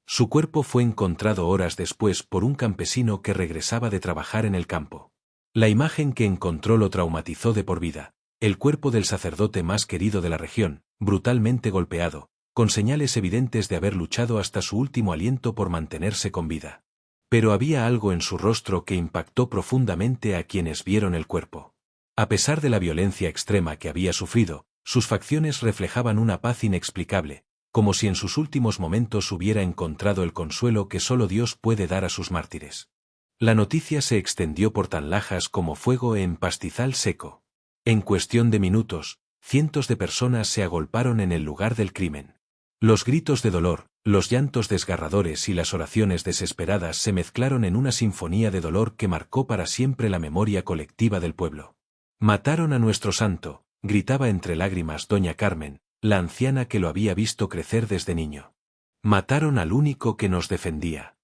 Su cuerpo fue encontrado horas después por un campesino que regresaba de trabajar en el campo. La imagen que encontró lo traumatizó de por vida, el cuerpo del sacerdote más querido de la región, brutalmente golpeado, con señales evidentes de haber luchado hasta su último aliento por mantenerse con vida. Pero había algo en su rostro que impactó profundamente a quienes vieron el cuerpo. A pesar de la violencia extrema que había sufrido, sus facciones reflejaban una paz inexplicable, como si en sus últimos momentos hubiera encontrado el consuelo que solo Dios puede dar a sus mártires. La noticia se extendió por tan lajas como fuego en pastizal seco. En cuestión de minutos, cientos de personas se agolparon en el lugar del crimen. Los gritos de dolor, los llantos desgarradores y las oraciones desesperadas se mezclaron en una sinfonía de dolor que marcó para siempre la memoria colectiva del pueblo. «Mataron a nuestro santo», gritaba entre lágrimas doña Carmen, la anciana que lo había visto crecer desde niño. «Mataron al único que nos defendía».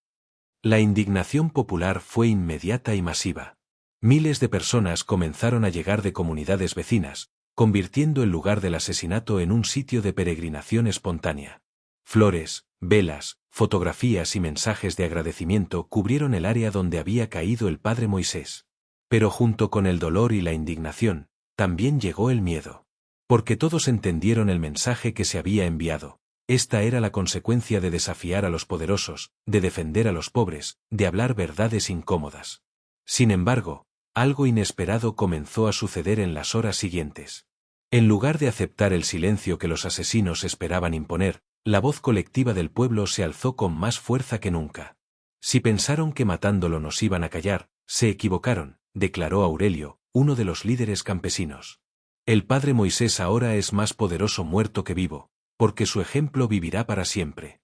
La indignación popular fue inmediata y masiva. Miles de personas comenzaron a llegar de comunidades vecinas, convirtiendo el lugar del asesinato en un sitio de peregrinación espontánea. Flores, velas, fotografías y mensajes de agradecimiento cubrieron el área donde había caído el padre Moisés. Pero junto con el dolor y la indignación, también llegó el miedo. Porque todos entendieron el mensaje que se había enviado. Esta era la consecuencia de desafiar a los poderosos, de defender a los pobres, de hablar verdades incómodas. Sin embargo, algo inesperado comenzó a suceder en las horas siguientes. En lugar de aceptar el silencio que los asesinos esperaban imponer, la voz colectiva del pueblo se alzó con más fuerza que nunca. Si pensaron que matándolo nos iban a callar, se equivocaron, declaró Aurelio, uno de los líderes campesinos. El padre Moisés ahora es más poderoso muerto que vivo, porque su ejemplo vivirá para siempre.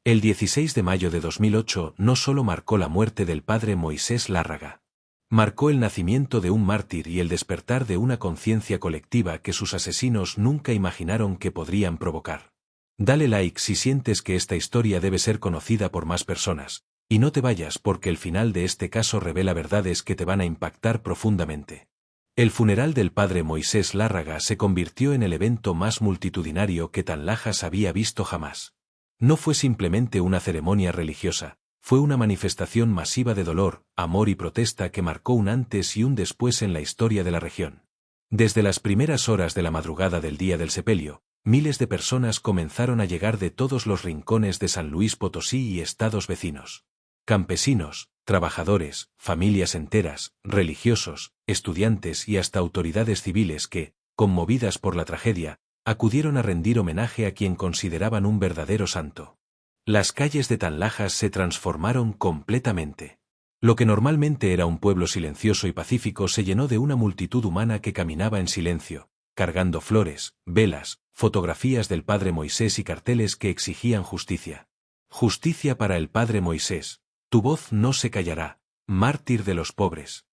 El 16 de mayo de 2008 no solo marcó la muerte del padre Moisés Lárraga. Marcó el nacimiento de un mártir y el despertar de una conciencia colectiva que sus asesinos nunca imaginaron que podrían provocar. Dale like si sientes que esta historia debe ser conocida por más personas, y no te vayas porque el final de este caso revela verdades que te van a impactar profundamente. El funeral del padre Moisés Lárraga se convirtió en el evento más multitudinario que Tanlajas había visto jamás. No fue simplemente una ceremonia religiosa, fue una manifestación masiva de dolor, amor y protesta que marcó un antes y un después en la historia de la región. Desde las primeras horas de la madrugada del día del sepelio, miles de personas comenzaron a llegar de todos los rincones de San Luis Potosí y estados vecinos. Campesinos, trabajadores, familias enteras, religiosos, estudiantes y hasta autoridades civiles que, conmovidas por la tragedia, acudieron a rendir homenaje a quien consideraban un verdadero santo. Las calles de Tanlajas se transformaron completamente. Lo que normalmente era un pueblo silencioso y pacífico se llenó de una multitud humana que caminaba en silencio, cargando flores, velas, fotografías del padre Moisés y carteles que exigían justicia. Justicia para el padre Moisés. Tu voz no se callará, mártir de los pobres.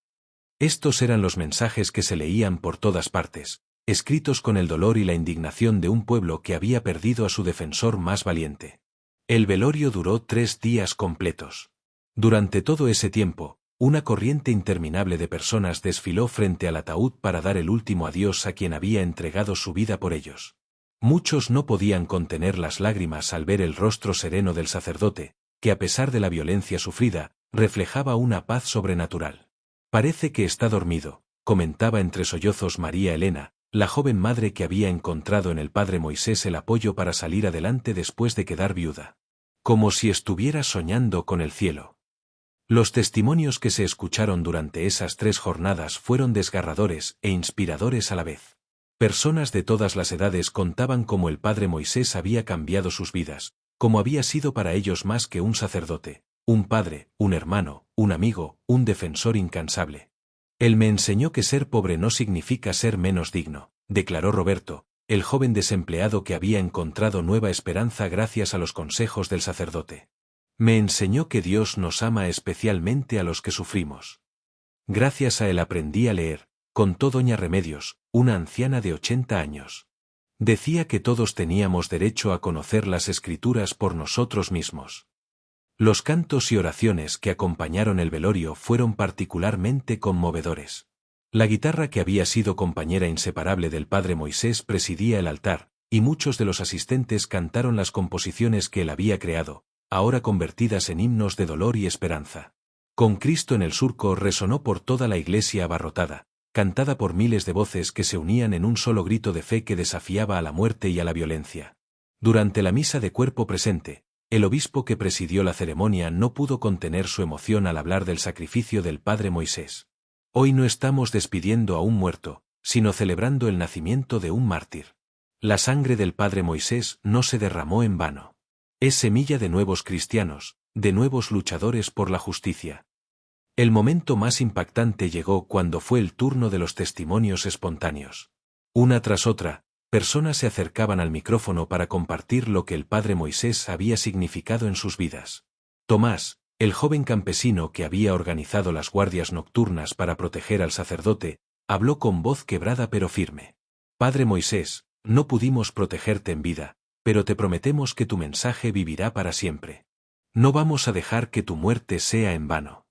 Estos eran los mensajes que se leían por todas partes, escritos con el dolor y la indignación de un pueblo que había perdido a su defensor más valiente. El velorio duró 3 días completos. Durante todo ese tiempo, una corriente interminable de personas desfiló frente al ataúd para dar el último adiós a quien había entregado su vida por ellos. Muchos no podían contener las lágrimas al ver el rostro sereno del sacerdote, que a pesar de la violencia sufrida, reflejaba una paz sobrenatural. Parece que está dormido, comentaba entre sollozos María Elena, la joven madre que había encontrado en el padre Moisés el apoyo para salir adelante después de quedar viuda. Como si estuviera soñando con el cielo. Los testimonios que se escucharon durante esas 3 jornadas fueron desgarradores e inspiradores a la vez. Personas de todas las edades contaban cómo el padre Moisés había cambiado sus vidas, cómo había sido para ellos más que un sacerdote, un padre, un hermano, un amigo, un defensor incansable. Él me enseñó que ser pobre no significa ser menos digno, declaró Roberto, el joven desempleado que había encontrado nueva esperanza gracias a los consejos del sacerdote. Me enseñó que Dios nos ama especialmente a los que sufrimos. Gracias a él aprendí a leer, contó doña Remedios, una anciana de 80 años. Decía que todos teníamos derecho a conocer las Escrituras por nosotros mismos. Los cantos y oraciones que acompañaron el velorio fueron particularmente conmovedores. La guitarra que había sido compañera inseparable del padre Moisés presidía el altar, y muchos de los asistentes cantaron las composiciones que él había creado, ahora convertidas en himnos de dolor y esperanza. Con Cristo en el surco resonó por toda la iglesia abarrotada, cantada por miles de voces que se unían en un solo grito de fe que desafiaba a la muerte y a la violencia. Durante la misa de cuerpo presente, el obispo que presidió la ceremonia no pudo contener su emoción al hablar del sacrificio del padre Moisés. Hoy no estamos despidiendo a un muerto, sino celebrando el nacimiento de un mártir. La sangre del padre Moisés no se derramó en vano. Es semilla de nuevos cristianos, de nuevos luchadores por la justicia. El momento más impactante llegó cuando fue el turno de los testimonios espontáneos. Una tras otra, personas se acercaban al micrófono para compartir lo que el padre Moisés había significado en sus vidas. Tomás, el joven campesino que había organizado las guardias nocturnas para proteger al sacerdote, habló con voz quebrada pero firme. Padre Moisés, no pudimos protegerte en vida, pero te prometemos que tu mensaje vivirá para siempre. No vamos a dejar que tu muerte sea en vano.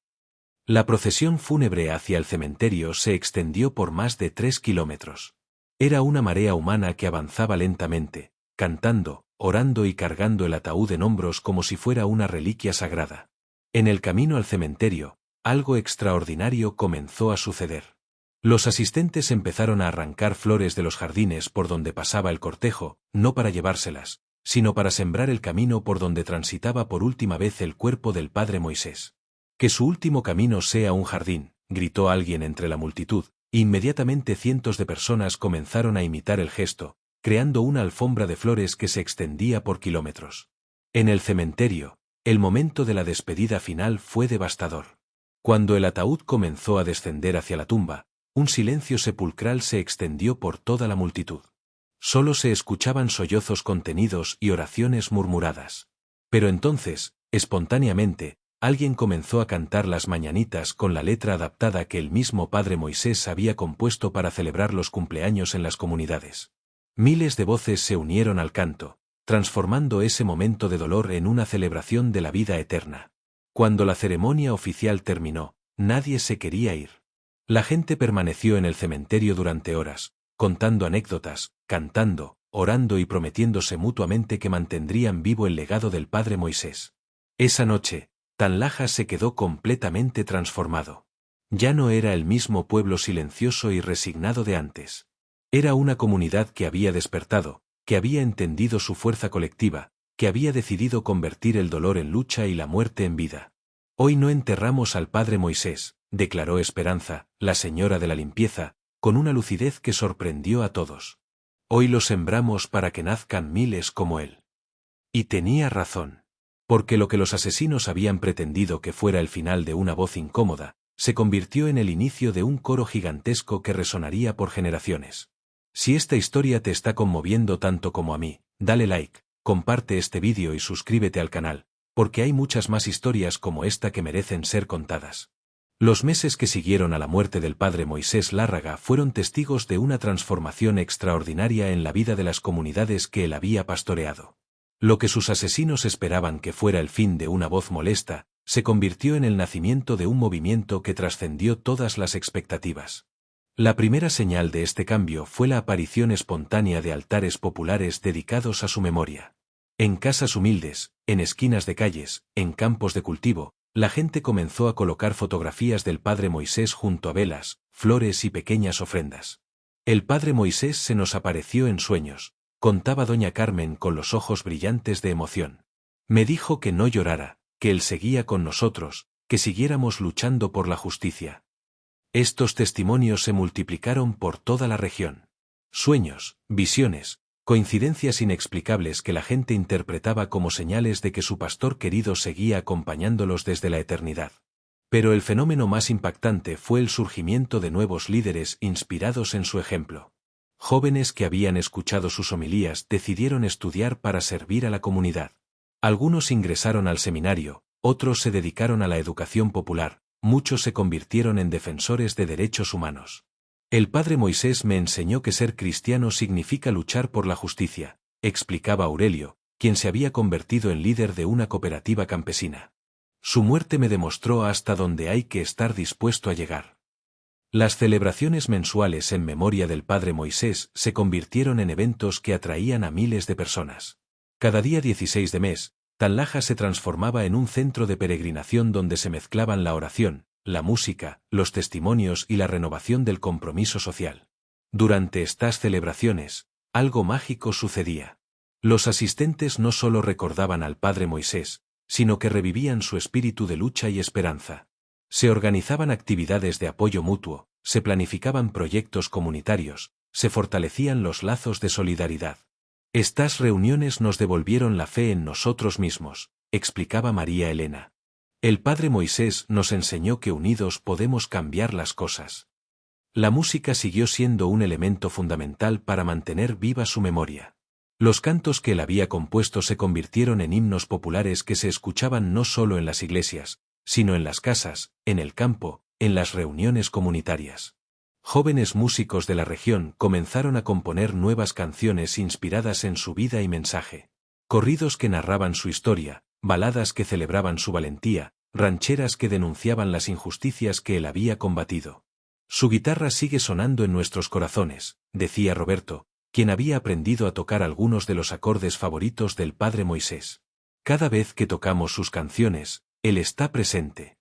La procesión fúnebre hacia el cementerio se extendió por más de 3 kilómetros. Era una marea humana que avanzaba lentamente, cantando, orando y cargando el ataúd en hombros como si fuera una reliquia sagrada. En el camino al cementerio, algo extraordinario comenzó a suceder. Los asistentes empezaron a arrancar flores de los jardines por donde pasaba el cortejo, no para llevárselas, sino para sembrar el camino por donde transitaba por última vez el cuerpo del padre Moisés. «Que su último camino sea un jardín», gritó alguien entre la multitud, e inmediatamente cientos de personas comenzaron a imitar el gesto, creando una alfombra de flores que se extendía por kilómetros. En el cementerio, el momento de la despedida final fue devastador. Cuando el ataúd comenzó a descender hacia la tumba, un silencio sepulcral se extendió por toda la multitud. Solo se escuchaban sollozos contenidos y oraciones murmuradas. Pero entonces, espontáneamente, alguien comenzó a cantar las mañanitas con la letra adaptada que el mismo padre Moisés había compuesto para celebrar los cumpleaños en las comunidades. Miles de voces se unieron al canto, transformando ese momento de dolor en una celebración de la vida eterna. Cuando la ceremonia oficial terminó, nadie se quería ir. La gente permaneció en el cementerio durante horas, contando anécdotas, cantando, orando y prometiéndose mutuamente que mantendrían vivo el legado del padre Moisés. Esa noche, Tanlaja se quedó completamente transformado. Ya no era el mismo pueblo silencioso y resignado de antes. Era una comunidad que había despertado, que había entendido su fuerza colectiva, que había decidido convertir el dolor en lucha y la muerte en vida. «Hoy no enterramos al padre Moisés», declaró Esperanza, la señora de la limpieza, con una lucidez que sorprendió a todos. «Hoy lo sembramos para que nazcan miles como él». Y tenía razón. Porque lo que los asesinos habían pretendido que fuera el final de una voz incómoda, se convirtió en el inicio de un coro gigantesco que resonaría por generaciones. Si esta historia te está conmoviendo tanto como a mí, dale like, comparte este vídeo y suscríbete al canal, porque hay muchas más historias como esta que merecen ser contadas. Los meses que siguieron a la muerte del padre Moisés Lárraga fueron testigos de una transformación extraordinaria en la vida de las comunidades que él había pastoreado. Lo que sus asesinos esperaban que fuera el fin de una voz molesta, se convirtió en el nacimiento de un movimiento que trascendió todas las expectativas. La primera señal de este cambio fue la aparición espontánea de altares populares dedicados a su memoria. En casas humildes, en esquinas de calles, en campos de cultivo, la gente comenzó a colocar fotografías del padre Moisés junto a velas, flores y pequeñas ofrendas. «El padre Moisés se nos apareció en sueños», contaba doña Carmen con los ojos brillantes de emoción. «Me dijo que no llorara, que él seguía con nosotros, que siguiéramos luchando por la justicia». Estos testimonios se multiplicaron por toda la región. Sueños, visiones, coincidencias inexplicables que la gente interpretaba como señales de que su pastor querido seguía acompañándolos desde la eternidad. Pero el fenómeno más impactante fue el surgimiento de nuevos líderes inspirados en su ejemplo. Jóvenes que habían escuchado sus homilías decidieron estudiar para servir a la comunidad. Algunos ingresaron al seminario, otros se dedicaron a la educación popular, muchos se convirtieron en defensores de derechos humanos. «El padre Moisés me enseñó que ser cristiano significa luchar por la justicia», explicaba Aurelio, quien se había convertido en líder de una cooperativa campesina. «Su muerte me demostró hasta dónde hay que estar dispuesto a llegar». Las celebraciones mensuales en memoria del padre Moisés se convirtieron en eventos que atraían a miles de personas. Cada día 16 de mes, Tanlaja se transformaba en un centro de peregrinación donde se mezclaban la oración, la música, los testimonios y la renovación del compromiso social. Durante estas celebraciones, algo mágico sucedía. Los asistentes no solo recordaban al padre Moisés, sino que revivían su espíritu de lucha y esperanza. Se organizaban actividades de apoyo mutuo, se planificaban proyectos comunitarios, se fortalecían los lazos de solidaridad. «Estas reuniones nos devolvieron la fe en nosotros mismos», explicaba María Elena. «El padre Moisés nos enseñó que unidos podemos cambiar las cosas». La música siguió siendo un elemento fundamental para mantener viva su memoria. Los cantos que él había compuesto se convirtieron en himnos populares que se escuchaban no solo en las iglesias, sino en las casas, en el campo, en las reuniones comunitarias. Jóvenes músicos de la región comenzaron a componer nuevas canciones inspiradas en su vida y mensaje. Corridos que narraban su historia, baladas que celebraban su valentía, rancheras que denunciaban las injusticias que él había combatido. «Su guitarra sigue sonando en nuestros corazones», decía Roberto, quien había aprendido a tocar algunos de los acordes favoritos del padre Moisés. «Cada vez que tocamos sus canciones, él está presente».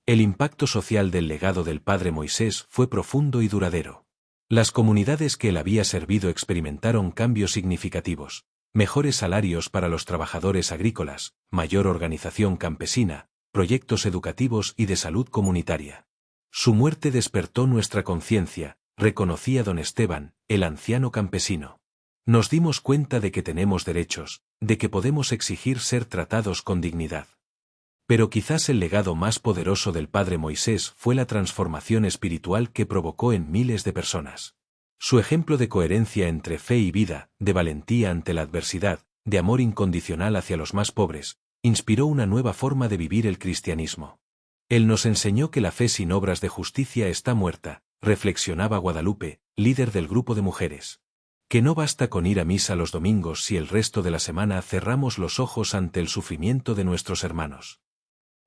El impacto social del legado del padre Moisés fue profundo y duradero. Las comunidades que él había servido experimentaron cambios significativos: mejores salarios para los trabajadores agrícolas, mayor organización campesina, proyectos educativos y de salud comunitaria. Su muerte despertó nuestra conciencia, reconocía don Esteban, el anciano campesino. Nos dimos cuenta de que tenemos derechos, de que podemos exigir ser tratados con dignidad. Pero quizás el legado más poderoso del padre Moisés fue la transformación espiritual que provocó en miles de personas. Su ejemplo de coherencia entre fe y vida, de valentía ante la adversidad, de amor incondicional hacia los más pobres, inspiró una nueva forma de vivir el cristianismo. Él nos enseñó que la fe sin obras de justicia está muerta, reflexionaba Guadalupe, líder del grupo de mujeres. Que no basta con ir a misa los domingos si el resto de la semana cerramos los ojos ante el sufrimiento de nuestros hermanos.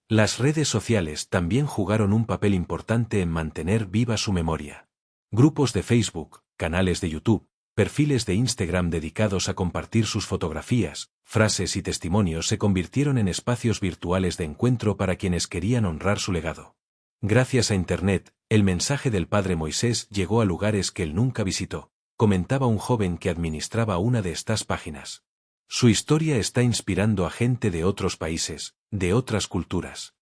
Las redes sociales también jugaron un papel importante en mantener viva su memoria. Grupos de Facebook, canales de YouTube, perfiles de Instagram dedicados a compartir sus fotografías, frases y testimonios se convirtieron en espacios virtuales de encuentro para quienes querían honrar su legado. Gracias a Internet, el mensaje del padre Moisés llegó a lugares que él nunca visitó, comentaba un joven que administraba una de estas páginas. Su historia está inspirando a gente de otros países, de otras culturas.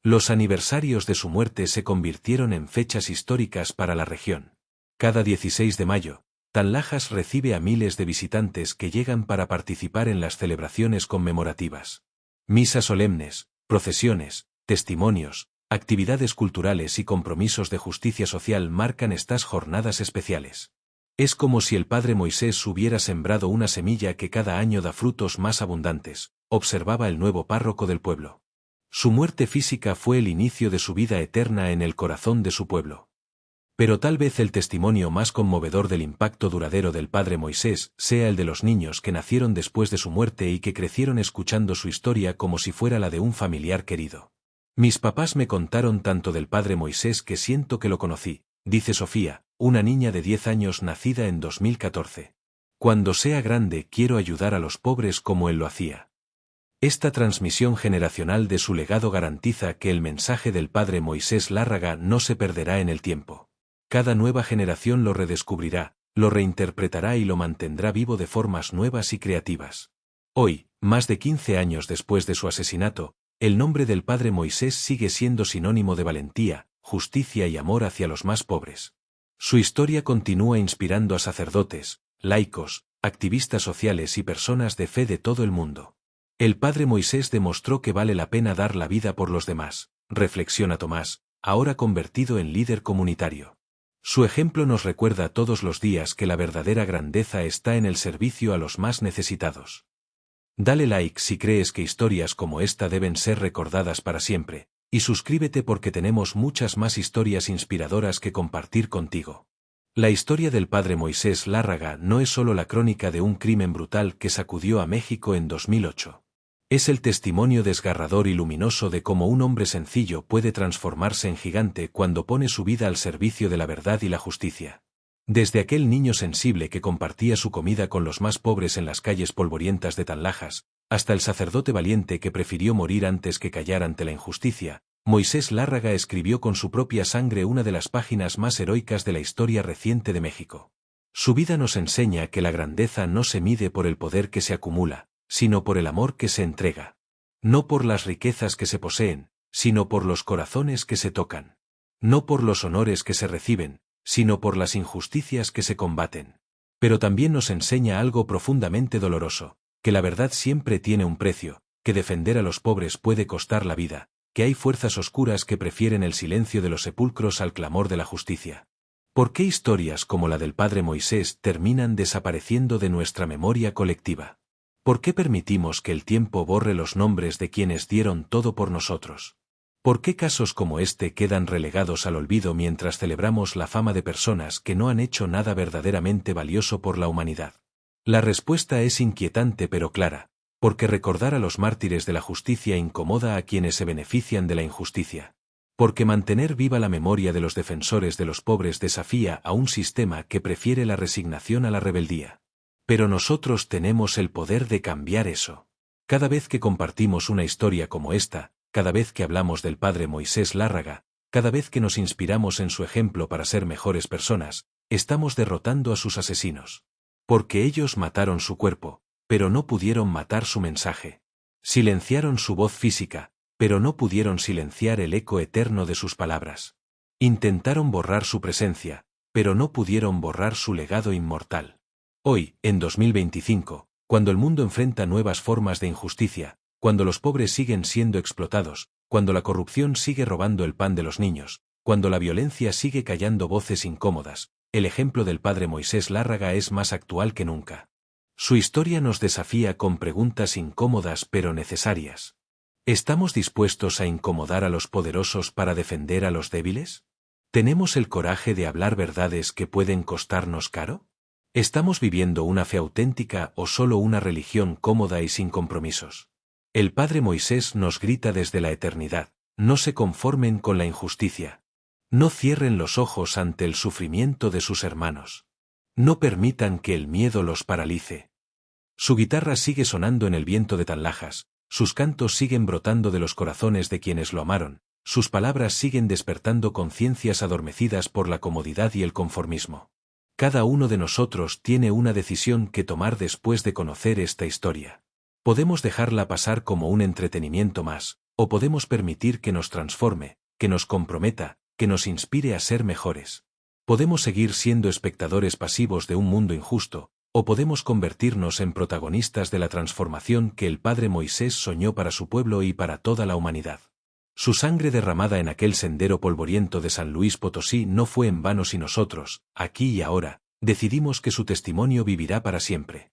Los aniversarios de su muerte se convirtieron en fechas históricas para la región. Cada 16 de mayo, Tanlajas recibe a miles de visitantes que llegan para participar en las celebraciones conmemorativas. Misas solemnes, procesiones, testimonios, actividades culturales y compromisos de justicia social marcan estas jornadas especiales. Es como si el padre Moisés hubiera sembrado una semilla que cada año da frutos más abundantes, observaba el nuevo párroco del pueblo. Su muerte física fue el inicio de su vida eterna en el corazón de su pueblo. Pero tal vez el testimonio más conmovedor del impacto duradero del padre Moisés sea el de los niños que nacieron después de su muerte y que crecieron escuchando su historia como si fuera la de un familiar querido. Mis papás me contaron tanto del padre Moisés que siento que lo conocí, dice Sofía, una niña de 10 años nacida en 2014. Cuando sea grande quiero ayudar a los pobres como él lo hacía. Esta transmisión generacional de su legado garantiza que el mensaje del padre Moisés Lárraga no se perderá en el tiempo. Cada nueva generación lo redescubrirá, lo reinterpretará y lo mantendrá vivo de formas nuevas y creativas. Hoy, más de 15 años después de su asesinato, el nombre del padre Moisés sigue siendo sinónimo de valentía, justicia y amor hacia los más pobres. Su historia continúa inspirando a sacerdotes, laicos, activistas sociales y personas de fe de todo el mundo. El padre Moisés demostró que vale la pena dar la vida por los demás, reflexiona Tomás, ahora convertido en líder comunitario. Su ejemplo nos recuerda todos los días que la verdadera grandeza está en el servicio a los más necesitados. Dale like si crees que historias como esta deben ser recordadas para siempre, y suscríbete porque tenemos muchas más historias inspiradoras que compartir contigo. La historia del padre Moisés Lárraga no es solo la crónica de un crimen brutal que sacudió a México en 2008. Es el testimonio desgarrador y luminoso de cómo un hombre sencillo puede transformarse en gigante cuando pone su vida al servicio de la verdad y la justicia. Desde aquel niño sensible que compartía su comida con los más pobres en las calles polvorientas de Tanlajas, hasta el sacerdote valiente que prefirió morir antes que callar ante la injusticia, Moisés Lárraga escribió con su propia sangre una de las páginas más heroicas de la historia reciente de México. Su vida nos enseña que la grandeza no se mide por el poder que se acumula, sino por el amor que se entrega. No por las riquezas que se poseen, sino por los corazones que se tocan. No por los honores que se reciben, sino por las injusticias que se combaten. Pero también nos enseña algo profundamente doloroso, que la verdad siempre tiene un precio, que defender a los pobres puede costar la vida, que hay fuerzas oscuras que prefieren el silencio de los sepulcros al clamor de la justicia. ¿Por qué historias como la del padre Moisés terminan desapareciendo de nuestra memoria colectiva? ¿Por qué permitimos que el tiempo borre los nombres de quienes dieron todo por nosotros? ¿Por qué casos como este quedan relegados al olvido mientras celebramos la fama de personas que no han hecho nada verdaderamente valioso por la humanidad? La respuesta es inquietante pero clara, porque recordar a los mártires de la justicia incomoda a quienes se benefician de la injusticia. Porque mantener viva la memoria de los defensores de los pobres desafía a un sistema que prefiere la resignación a la rebeldía. Pero nosotros tenemos el poder de cambiar eso. Cada vez que compartimos una historia como esta, cada vez que hablamos del padre Moisés Lárraga, cada vez que nos inspiramos en su ejemplo para ser mejores personas, estamos derrotando a sus asesinos. Porque ellos mataron su cuerpo, pero no pudieron matar su mensaje. Silenciaron su voz física, pero no pudieron silenciar el eco eterno de sus palabras. Intentaron borrar su presencia, pero no pudieron borrar su legado inmortal. Hoy, en 2025, cuando el mundo enfrenta nuevas formas de injusticia, cuando los pobres siguen siendo explotados, cuando la corrupción sigue robando el pan de los niños, cuando la violencia sigue callando voces incómodas, el ejemplo del padre Moisés Lárraga es más actual que nunca. Su historia nos desafía con preguntas incómodas pero necesarias. ¿Estamos dispuestos a incomodar a los poderosos para defender a los débiles? ¿Tenemos el coraje de hablar verdades que pueden costarnos caro? ¿Estamos viviendo una fe auténtica o solo una religión cómoda y sin compromisos? El padre Moisés nos grita desde la eternidad: no se conformen con la injusticia. No cierren los ojos ante el sufrimiento de sus hermanos. No permitan que el miedo los paralice. Su guitarra sigue sonando en el viento de Tanlajas, sus cantos siguen brotando de los corazones de quienes lo amaron, sus palabras siguen despertando conciencias adormecidas por la comodidad y el conformismo. Cada uno de nosotros tiene una decisión que tomar después de conocer esta historia. Podemos dejarla pasar como un entretenimiento más, o podemos permitir que nos transforme, que nos comprometa, que nos inspire a ser mejores. Podemos seguir siendo espectadores pasivos de un mundo injusto, o podemos convertirnos en protagonistas de la transformación que el padre Moisés soñó para su pueblo y para toda la humanidad. Su sangre derramada en aquel sendero polvoriento de San Luis Potosí no fue en vano si nosotros, aquí y ahora, decidimos que su testimonio vivirá para siempre.